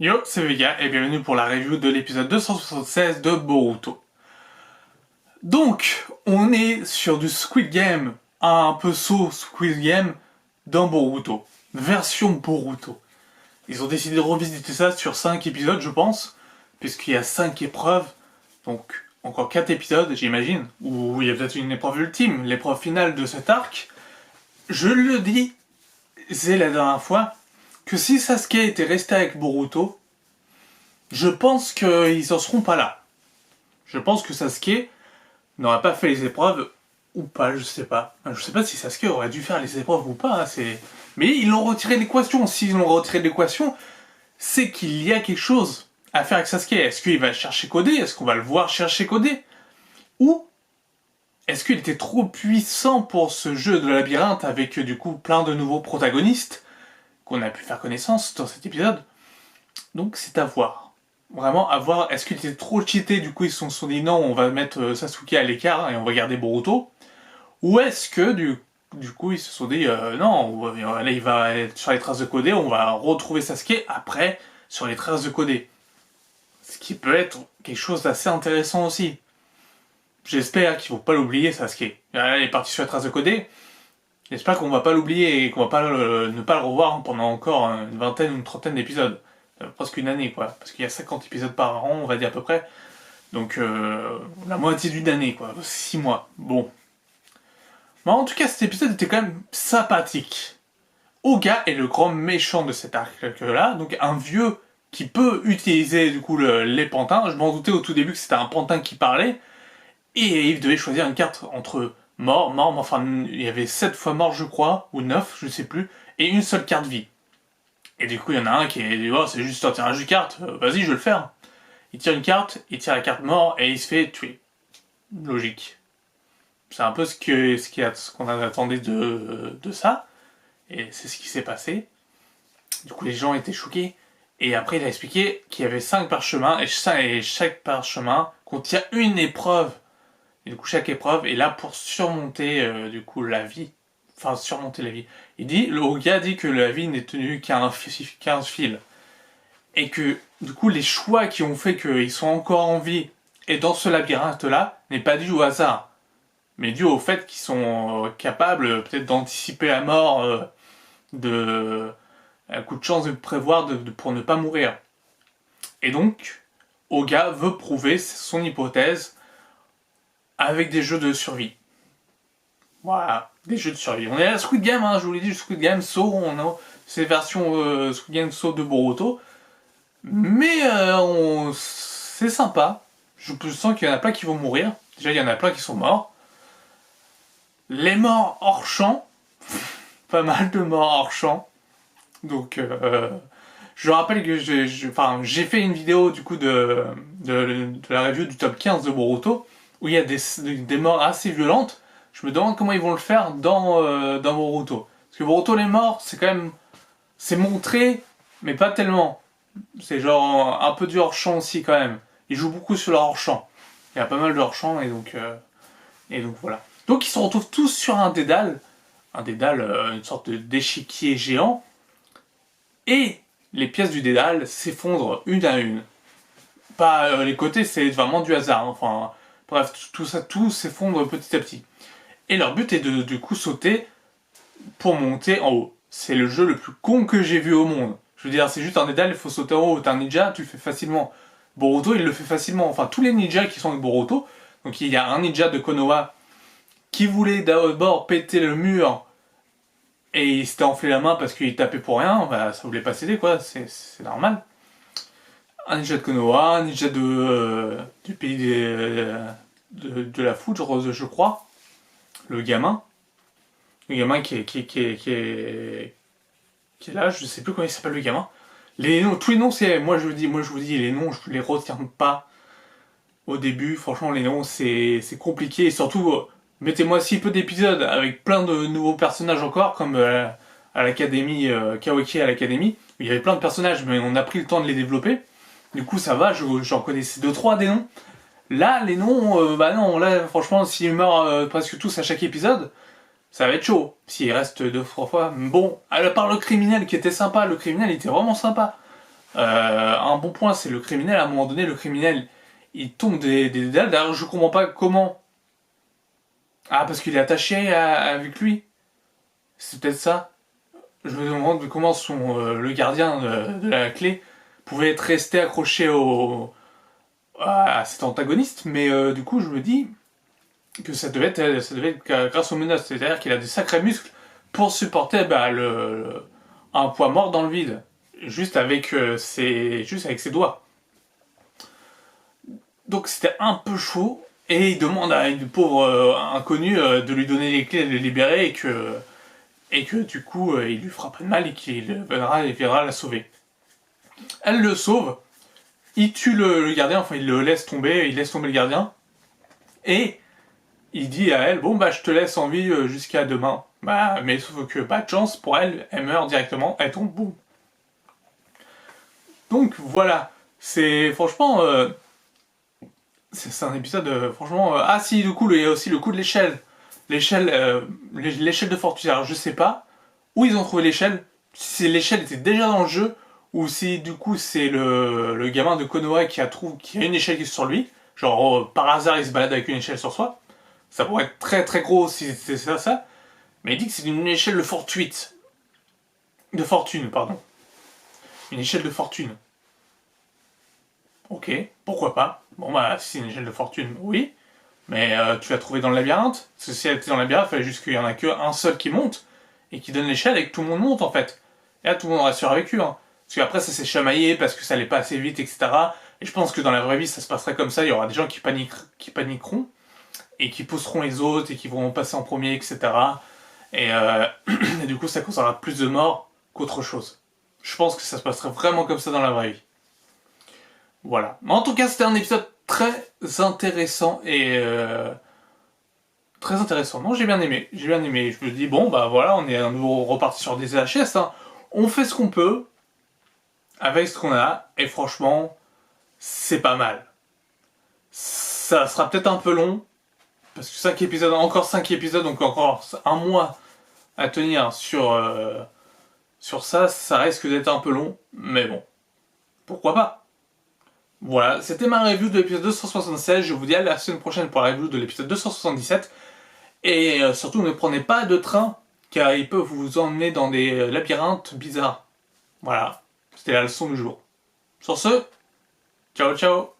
Yo, c'est Vega et bienvenue pour la review de l'épisode 276 de Boruto. Donc, on est sur du Squid Game, un peu saut Squid Game dans Boruto, version Boruto. Ils ont décidé de revisiter ça sur 5 épisodes, je pense, puisqu'il y a 5 épreuves, donc encore 4 épisodes, j'imagine, où il y a peut-être une épreuve ultime, l'épreuve finale de cet arc. Je le dis, c'est la dernière fois, que si Sasuke était resté avec Boruto, je pense qu'ils en seront pas là. Je pense que Sasuke n'aurait pas fait les épreuves ou pas, je sais pas. Je sais pas si Sasuke aurait dû faire les épreuves ou pas. Mais ils l'ont retiré de l'équation. S'ils l'ont retiré de l'équation, c'est qu'il y a quelque chose à faire avec Sasuke. Est-ce qu'il va chercher Kodé? Est-ce qu'on va le voir chercher Kodé? Ou est-ce qu'il était trop puissant pour ce jeu de labyrinthe avec du coup plein de nouveaux protagonistes qu'on a pu faire connaissance dans cet épisode? Donc c'est à voir. Vraiment à voir, est-ce qu'il était trop cheaté, du coup ils se sont dit non, on va mettre Sasuke à l'écart et on va garder Boruto? Ou est-ce que du coup ils se sont dit non, là il va être sur les traces de Kodé, on va retrouver Sasuke après sur les traces de Kodé. Ce qui peut être quelque chose d'assez intéressant aussi. J'espère qu'ils vont pas l'oublier Sasuke. Là il est parti sur les traces de Kodé, j'espère qu'on va pas l'oublier et qu'on va pas ne pas le revoir pendant encore une vingtaine ou une trentaine d'épisodes. Presque une année quoi, parce qu'il y a 50 épisodes par an, on va dire à peu près. Donc la moitié d'une année quoi, 6 mois. Bon. Mais en tout cas cet épisode était quand même sympathique. Oga est le grand méchant de cet arc-là, donc un vieux qui peut utiliser du coup les pantins. Je m'en doutais au tout début que c'était un pantin qui parlait, et il devait choisir une carte entre mort, enfin il y avait 7 fois mort je crois, ou 9, je sais plus, et une seule carte vie. Et du coup, il y en a un qui est oh, c'est juste un tirage de carte, vas-y, je vais le faire. Il tire une carte, il tire la carte mort et il se fait tuer. Logique. C'est un peu ce qu'on attendait de ça, et c'est ce qui s'est passé. Du coup, les gens étaient choqués. Et après, il a expliqué qu'il y avait 5 parchemins, et chaque parchemin contient une épreuve. Et du coup, chaque épreuve est là pour surmonter du coup la vie. Enfin, surmonter la vie. Le gars dit que la vie n'est tenue qu'à 15 fils. Et que, du coup, les choix qui ont fait qu'ils sont encore en vie et dans ce labyrinthe-là n'est pas dû au hasard, mais dû au fait qu'ils sont capables peut-être d'anticiper la mort, de un coup de chance de prévoir pour ne pas mourir. Et donc, Oga veut prouver son hypothèse avec des jeux de survie. Voilà, des jeux de survie. On est à Squid Game, hein, je vous l'ai dit, Squid Game, Saw, on a ces versions Squid Game, Saw de Boruto. Mais c'est sympa. Je sens qu'il y en a plein qui vont mourir. Déjà, il y en a plein qui sont morts. Les morts hors champ. Pas mal de morts hors champ. Donc, je rappelle que j'ai fait une vidéo du coup de la review du top 15 de Boruto, où il y a des morts assez violentes. Je me demande comment ils vont le faire dans Boruto. Parce que Boruto, les morts, c'est quand même... C'est montré, mais pas tellement. C'est genre un peu du hors-champ aussi quand même. Ils jouent beaucoup sur le hors-champ. Il y a pas mal de hors-champ et donc voilà. Donc ils se retrouvent tous sur un dédale. Un dédale, une sorte d'échiquier géant. Et les pièces du dédale s'effondrent une à une. Pas les côtés, c'est vraiment du hasard. Hein. Enfin, bref, tout s'effondre petit à petit. Et leur but est de du coup sauter pour monter en haut. C'est le jeu le plus con que j'ai vu au monde. Je veux dire, c'est juste un dédale, il faut sauter en haut. T'es un ninja, tu le fais facilement. Boruto, il le fait facilement. Enfin, tous les ninjas qui sont avec Boruto. Donc, il y a un ninja de Konoha qui voulait d'abord péter le mur et il s'était enflé la main parce qu'il tapait pour rien. Bah, ça voulait pas céder, quoi. C'est normal. Un ninja de Konoha, un ninja du pays de la foudre, je crois. Le gamin. Le gamin qui est là, je sais plus comment il s'appelle le gamin. Les noms, tous les noms, c'est moi je vous dis les noms, je les retiens pas au début. Franchement, les noms c'est compliqué et surtout mettez-moi si peu d'épisodes avec plein de nouveaux personnages encore comme à l'académie Kawaki à l'académie. Il y avait plein de personnages mais on a pris le temps de les développer. Du coup ça va, j'en connaissais 2-3 des noms. Là les noms, bah non, là franchement s'ils meurent presque tous à chaque épisode, ça va être chaud. S'il reste 2-3 fois. Bon, à part le criminel qui était sympa, le criminel était vraiment sympa. Un bon point, c'est le criminel. À un moment donné, le criminel, il tombe des dalles. D'ailleurs, je comprends pas comment. Ah, parce qu'il est attaché avec lui. C'est peut-être ça. Je me demande comment le gardien de la clé pouvait être resté accroché à cet antagoniste. Mais du coup, je me dis que ça devait être grâce aux menaces. C'est-à-dire qu'il a des sacrés muscles pour supporter un poids mort dans le vide. Juste avec ses doigts. Donc c'était un peu chaud. Et il demande à une pauvre inconnue de lui donner les clés, de le libérer et que du coup il lui fera pas de mal et qu'il viendra la sauver. Elle le sauve, il tue le gardien, enfin il le laisse tomber, il laisse tomber le gardien et il dit à elle bon bah je te laisse en vie jusqu'à demain. Bah mais sauf que pas de chance pour elle, elle meurt directement, elle tombe boum. Donc voilà, c'est franchement c'est un épisode franchement ah si du coup il y a aussi le coup de l'échelle. L'échelle de fortune. Alors je sais pas où ils ont trouvé l'échelle, si l'échelle était déjà dans le jeu, ou si du coup c'est le gamin de Konoha qui a une échelle qui est sur lui, genre par hasard il se balade avec une échelle sur soi. Ça pourrait être très très gros si c'était ça. Mais il dit que c'est une échelle de fortuite. De fortune, pardon. Une échelle de fortune. Ok, pourquoi pas. Bon bah si c'est une échelle de fortune, oui. Mais tu l'as trouvé dans le labyrinthe. Parce que si elle était dans le labyrinthe, il fallait juste qu'il y en a qu'un seul qui monte et qui donne l'échelle et que tout le monde monte en fait. Et là tout le monde reste survécu. Hein. Parce qu'après ça s'est chamaillé parce que ça allait pas assez vite, etc. Et je pense que dans la vraie vie ça se passerait comme ça. Il y aura des gens qui paniqueront et qui pousseront les autres et qui vont passer en premier, etc. Et, et du coup ça causera plus de morts qu'autre chose. Je pense que ça se passerait vraiment comme ça dans la vraie vie. Voilà. Mais en tout cas c'était un épisode très intéressant et très intéressant. Non, j'ai bien aimé. J'ai bien aimé. Je me dis bon bah voilà, on est à nouveau reparti sur des VHS. Hein. On fait ce qu'on peut avec ce qu'on a et franchement, c'est pas mal. Ça sera peut-être un peu long parce que 5 épisodes, encore 5 épisodes, donc encore un mois à tenir sur ça, ça risque d'être un peu long, mais bon, pourquoi pas. Voilà, c'était ma review de l'épisode 276. Je vous dis à la semaine prochaine pour la review de l'épisode 277. Et surtout, ne prenez pas de train, car ils peuvent vous emmener dans des labyrinthes bizarres. Voilà, c'était la leçon du jour. Sur ce, ciao ciao.